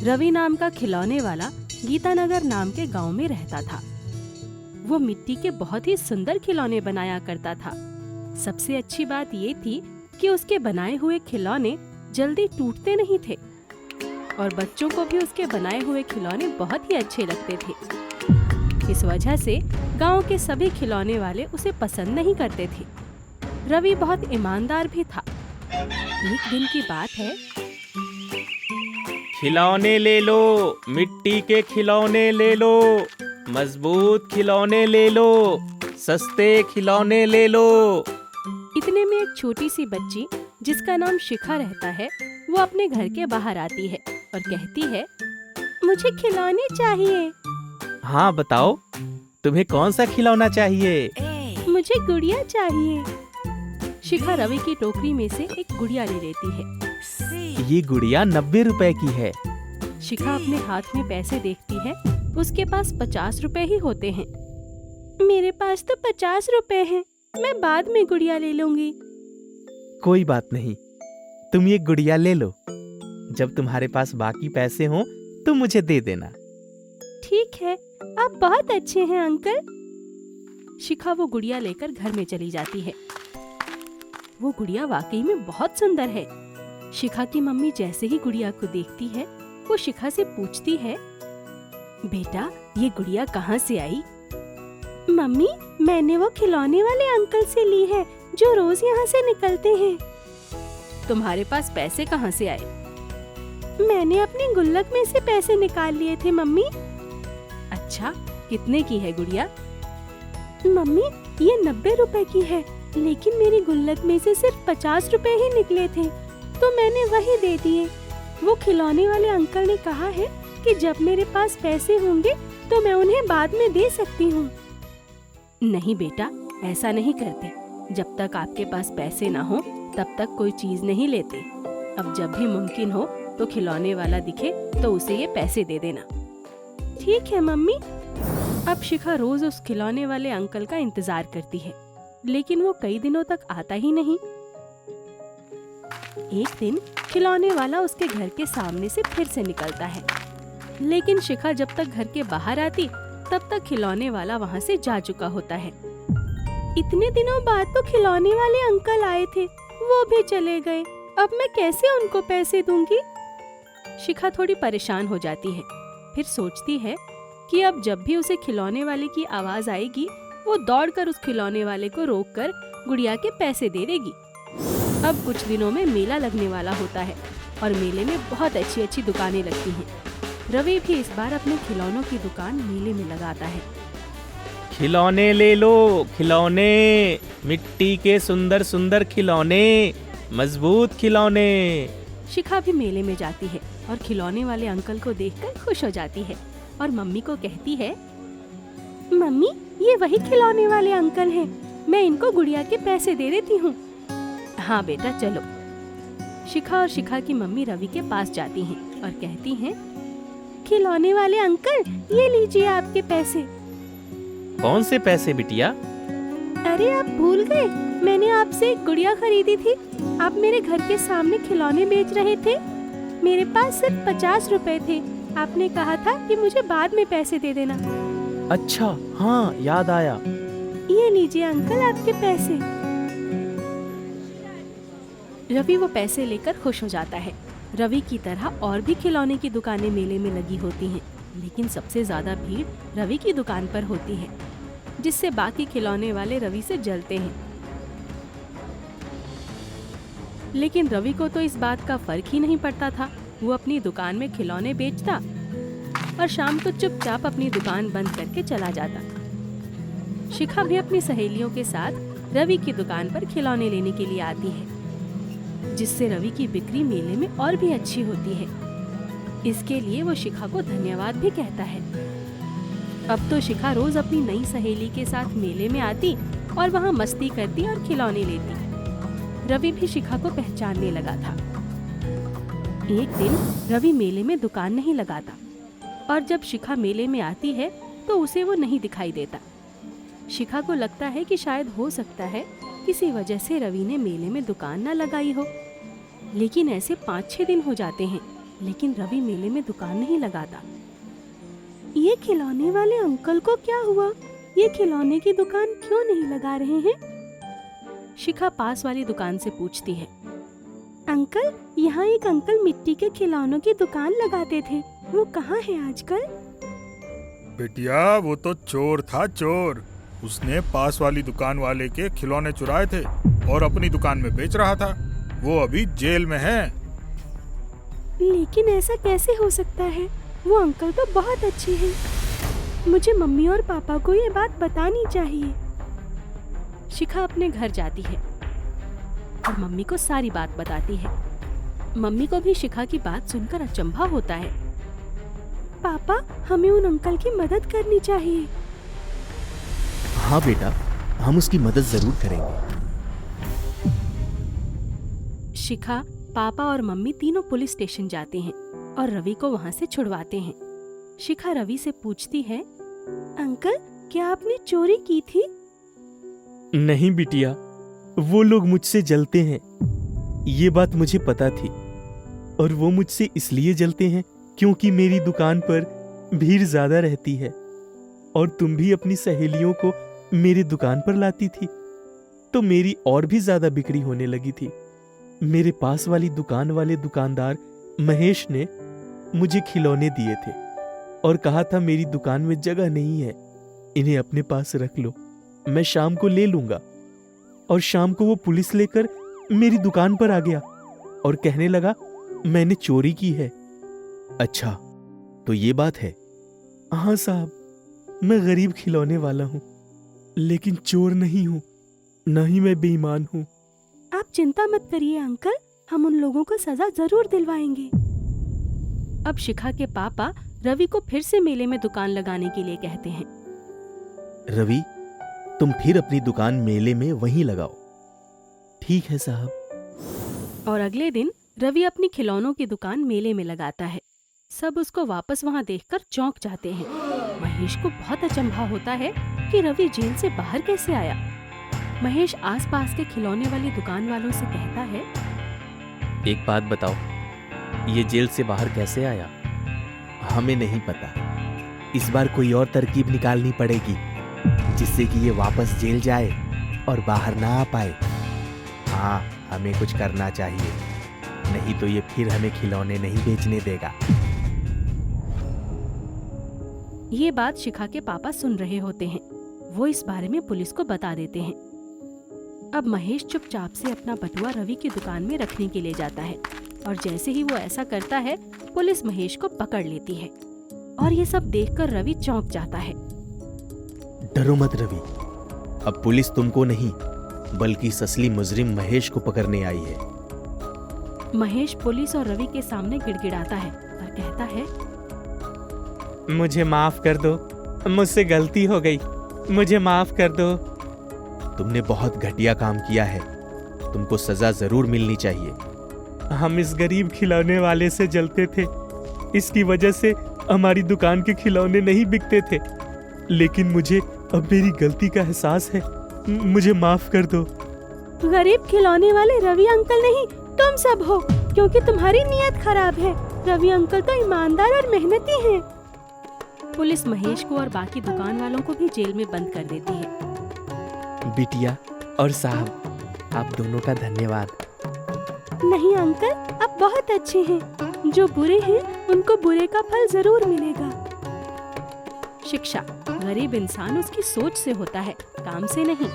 रवि नाम का खिलौने वाला गीतानगर नाम के गांव में रहता था। वो मिट्टी के बहुत ही सुंदर खिलौने बनाया करता था। सबसे अच्छी बात ये थी कि उसके बनाए हुए खिलौने जल्दी टूटते नहीं थे और बच्चों को भी उसके बनाए हुए खिलौने बहुत ही अच्छे लगते थे। इस वजह से गांव के सभी खिलौने वाले उसे पसंद नहीं करते थे। रवि बहुत ईमानदार भी था। एक दिन की बात है। खिलौने ले लो, मिट्टी के खिलौने ले लो, मजबूत खिलौने ले लो, सस्ते खिलौने ले लो। इतने में एक छोटी सी बच्ची जिसका नाम शिखा रहता है, वो अपने घर के बाहर आती है और कहती है, मुझे खिलौने चाहिए। हाँ बताओ, तुम्हें कौन सा खिलौना चाहिए? मुझे गुड़िया चाहिए। शिखा रवि की टोकरी में से एक गुड़िया ले लेती है। ये गुड़िया 90 रुपए की है। शिखा अपने हाथ में पैसे देखती है। उसके पास 50 रुपए ही होते हैं। मेरे पास तो 50 रुपए हैं। मैं बाद में गुड़िया ले लूंगी। कोई बात नहीं, तुम ये गुड़िया ले लो। जब तुम्हारे पास बाकी पैसे हों तो मुझे दे देना। ठीक है, आप बहुत अच्छे हैं अंकल। शिखा वो गुड़िया लेकर घर में चली जाती है। वो गुड़िया वाकई में बहुत सुंदर है। शिखा की मम्मी जैसे ही गुड़िया को देखती है, वो शिखा से पूछती है, बेटा ये गुड़िया कहाँ से आई? मम्मी, मैंने वो खिलौने वाले अंकल से ली है जो रोज यहाँ से निकलते हैं। तुम्हारे पास पैसे कहाँ से आए? मैंने अपने गुल्लक में से पैसे निकाल लिए थे मम्मी। अच्छा, कितने की है गुड़िया? मम्मी, ये 90 रुपए की है, लेकिन मेरी गुल्लक में से सिर्फ 50 रुपए ही निकले थे, तो मैंने वही दे दिए। वो खिलौने वाले अंकल ने कहा है कि जब मेरे पास पैसे होंगे तो मैं उन्हें बाद में दे सकती हूँ। नहीं बेटा, ऐसा नहीं करते। जब तक आपके पास पैसे ना हो तब तक कोई चीज नहीं लेते। अब जब भी मुमकिन हो तो खिलौने वाला दिखे तो उसे ये पैसे दे देना। ठीक है मम्मी। अब शिखा रोज उस खिलौने वाले अंकल का इंतजार करती है, लेकिन वो कई दिनों तक आता ही नहीं। एक दिन खिलौने वाला उसके घर के सामने से फिर से निकलता है, लेकिन शिखा जब तक घर के बाहर आती तब तक खिलौने वाला वहाँ से जा चुका होता है। इतने दिनों बाद तो खिलौने वाले अंकल आए थे, वो भी चले गए। अब मैं कैसे उनको पैसे दूंगी? शिखा थोड़ी परेशान हो जाती है। फिर सोचती है कि अब जब भी उसे खिलौने वाले की आवाज आएगी, वो दौड़कर उस खिलौने वाले को रोककर गुड़िया के पैसे दे देगी। अब कुछ दिनों में मेला लगने वाला होता है और मेले में बहुत अच्छी अच्छी दुकानें लगती हैं। रवि भी इस बार अपने खिलौनों की दुकान मेले में लगाता है। खिलौने ले लो, खिलौने, मिट्टी के सुंदर सुंदर खिलौने, मजबूत खिलौने। शिखा भी मेले में जाती है और खिलौने वाले अंकल को देखकर खुश हो जाती है और मम्मी को कहती है, मम्मी ये वही खिलौने वाले अंकल हैं, मैं इनको गुड़िया के पैसे दे देती हूँ। हाँ बेटा चलो। शिखा और शिखा की मम्मी रवि के पास जाती हैं और कहती हैं, खिलौने वाले अंकल, ये लीजिए आपके पैसे। कौन से पैसे बिटिया? अरे आप भूल गए, मैंने आपसे एक गुड़िया खरीदी थी। आप मेरे घर के सामने खिलौने बेच रहे थे। मेरे पास सिर्फ 50 रुपए थे। आपने कहा था कि मुझे बाद में पैसे दे देना। अच्छा हाँ, याद आया। ये लीजिए अंकल आपके पैसे। रवि वो पैसे लेकर खुश हो जाता है। रवि की तरह और भी खिलौने की दुकानें मेले में लगी होती हैं, लेकिन सबसे ज्यादा भीड़ रवि की दुकान पर होती है, जिससे बाकी खिलौने वाले रवि से जलते हैं। लेकिन रवि को तो इस बात का फर्क ही नहीं पड़ता था। वो अपनी दुकान में खिलौने बेचता और शाम को चुपचाप अपनी दुकान बंद करके चला जाता। शिखा भी अपनी सहेलियों के साथ रवि की दुकान पर खिलौने लेने के लिए आती है, जिससे रवि की बिक्री मेले में और भी अच्छी होती है। इसके लिए वो शिखा को धन्यवाद भी कहता है। अब तो शिखा रोज अपनी नई सहेली के साथ मेले में आती और वहाँ मस्ती करती और खिलौने लेती। रवि भी शिखा को पहचानने लगा था। एक दिन रवि मेले में दुकान नहीं लगाता और जब शिखा मेले में आती है तो उसे वो नहीं दिखाई देता। शिखा को लगता है कि शायद हो सकता है किसी वजह से रवि ने मेले में दुकान न लगाई हो। लेकिन ऐसे 5-6 दिन हो जाते हैं लेकिन रवि मेले में दुकान नहीं लगाता। ये खिलौने वाले अंकल को क्या हुआ? ये खिलौने की दुकान क्यों नहीं लगा रहे हैं? शिखा पास वाली दुकान से पूछती है। अंकल, यहाँ एक अंकल मिट्टी के खिलौनों की दुकान लगाते थे, वो कहाँ है आजकल? बिटिया, वो तो चोर था, चोर। उसने पास वाली दुकान वाले के खिलौने चुराए थे और अपनी दुकान में बेच रहा था। वो अभी जेल में है। लेकिन ऐसा कैसे हो सकता है? वो अंकल तो बहुत अच्छे हैं। मुझे मम्मी और पापा को ये बात बतानी चाहिए। शिखा अपने घर जाती है और मम्मी को सारी बात बताती है। मम्मी को भी शिखा की बात सुनकर अचंभा होता है। पापा, हमें उन अंकल की मदद करनी चाहिए। हाँ बेटा, हम उसकी मदद जरूर करेंगे। शिखा, पापा और मम्मी तीनों पुलिस स्टेशन जाते हैं और रवि को वहाँ से छुड़वाते हैं। शिखा रवि से पूछती है, अंकल, क्या आपने चोरी की थी? नहीं बिटिया, वो लोग मुझसे जलते हैं, ये बात मुझे पता थी। और वो मुझसे इसलिए जलते हैं क्योंकि मेरी दुकान पर भीड़ ज्यादा रहती है और तुम भी अपनी सहेलियों को मेरी दुकान पर लाती थी, तो मेरी और भी ज्यादा बिक्री होने लगी थी। मेरे पास वाली दुकान वाले दुकानदार महेश ने मुझे खिलौने दिए थे और कहा था मेरी दुकान में जगह नहीं है, इन्हें अपने पास रख लो, मैं शाम को ले लूंगा। और शाम को वो पुलिस लेकर मेरी दुकान पर आ गया और कहने लगा मैंने चोरी की है। अच्छा, तो ये बात है। हाँ साहब, मैं गरीब खिलौने वाला हूँ, लेकिन चोर नहीं हूँ, न ही मैं बेईमान हूँ। आप चिंता मत करिए अंकल, हम उन लोगों को सजा जरूर दिलवाएंगे। अब शिखा के पापा रवि को फिर से मेले में दुकान लगाने के लिए कहते हैं। रवि, तुम फिर अपनी दुकान मेले में वहीं लगाओ। ठीक है साहब। और अगले दिन रवि अपनी खिलौनों की दुकान मेले में लगाता है। सब उसको वापस वहाँ देखकर चौंक जाते हैं। महेश को बहुत अचंभा होता है कि रवि जेल से बाहर कैसे आया। महेश आसपास के खिलौने वाली दुकान वालों से कहता है, एक बात बताओ, ये जेल से बाहर कैसे आया? हमें नहीं पता, इस बार कोई और तरकीब निकालनी पड़ेगी जिससे कि ये वापस जेल जाए और बाहर ना आ पाए। हाँ, हमें कुछ करना चाहिए, नहीं तो ये फिर हमें खिलौने नहीं बेचने देगा। ये बात शिखा के पापा सुन रहे होते हैं। वो इस बारे में पुलिस को बता देते हैं। अब महेश चुपचाप से अपना बटुआ रवि की दुकान में रखने के लिए जाता है और जैसे ही वो ऐसा करता है, पुलिस महेश को पकड़ लेती है और ये सब देखकर रवि चौंक जाता है। डरो मत रवि, अब पुलिस तुमको नहीं बल्कि इस असली मुजरिम महेश को पकड़ने आई है। महेश पुलिस और रवि के सामने गिड़गिड़ाता है और कहता है, मुझे माफ कर दो, मुझसे गलती हो गई, मुझे माफ कर दो। तुमने बहुत घटिया काम किया है, तुमको सजा जरूर मिलनी चाहिए। हम इस गरीब खिलौने वाले से जलते थे, इसकी वजह से हमारी दुकान के खिलौने नहीं बिकते थे, लेकिन मुझे अब मेरी गलती का एहसास है, मुझे माफ कर दो। गरीब खिलौने वाले रवि अंकल नहीं, तुम सब हो, क्योंकि तुम्हारी नीयत खराब है। रवि अंकल तो ईमानदार और मेहनती हैं। पुलिस महेश को और बाकी दुकान वालों को भी जेल में बंद कर देती है। बिटिया और साहब, आप दोनों का धन्यवाद। नहीं अंकल, आप बहुत अच्छे हैं। जो बुरे हैं उनको बुरे का फल जरूर मिलेगा। शिक्षा, गरीब इंसान उसकी सोच से होता है, काम से नहीं।